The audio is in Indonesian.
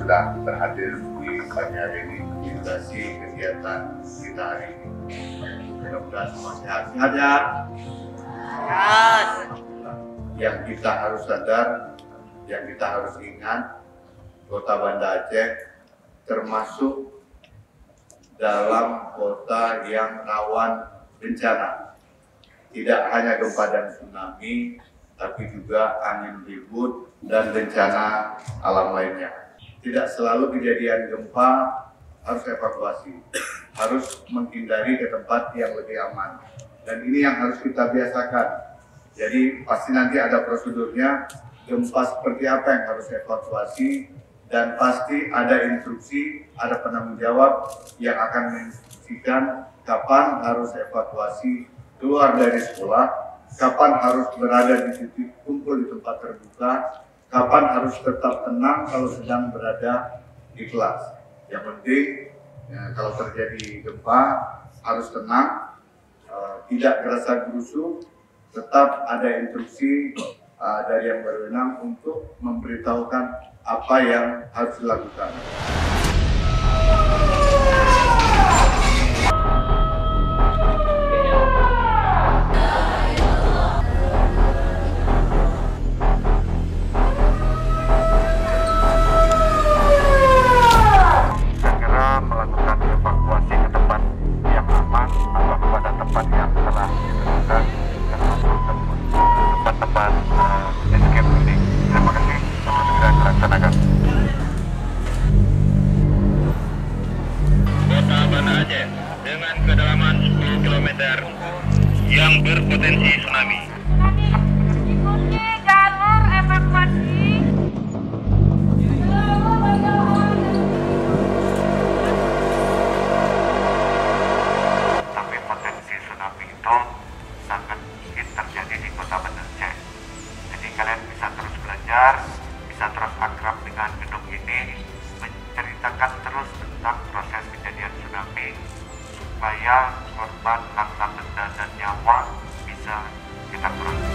sudah berhadir di pagi hari ini menginisiasi kegiatan kita hari ini. Mudah-mudahan semua sehat-sehat ya. Yang kita harus sadar, yang kita harus ingat, Kota Banda Aceh termasuk dalam kota yang rawan bencana. Tidak hanya gempa dan tsunami, tapi juga angin ribut dan bencana alam lainnya. Tidak selalu kejadian gempa harus evakuasi, harus menghindari ke tempat yang lebih aman. Dan ini yang harus kita biasakan. Jadi pasti nanti ada prosedurnya, gempa seperti apa yang harus evakuasi, dan pasti ada instruksi, ada penanggung jawab yang akan menginstruksikan kapan harus evakuasi keluar dari sekolah, kapan harus berada di titik kumpul di tempat terbuka, kapan harus tetap tenang kalau sedang berada di kelas. Yang penting ya, kalau terjadi gempa harus tenang, tidak gerasa gerusu, tetap ada instruksi dari yang berwenang untuk memberitahukan apa yang harus dilakukan. Segera melakukan evakuasi ke tempat yang aman atau kepada tempat yang telah ditentukan termasuk tempat-tempat escape ini. Terima kasih untuk segera dilaksanakan. Kota Banda Aceh dengan kedalaman 10 km yang berpotensi tsunami. Ikuti jalur evakuasi. Tapi potensi tsunami itu sangat mungkin terjadi di Kota Banda Aceh. Jadi kalian bisa terus belajar, bisa terus akrab dengan gedung ini, menceritakan terus tentang proses kejadian tsunami supaya korban, harta benda dan nyawa bisa kita kurangkan.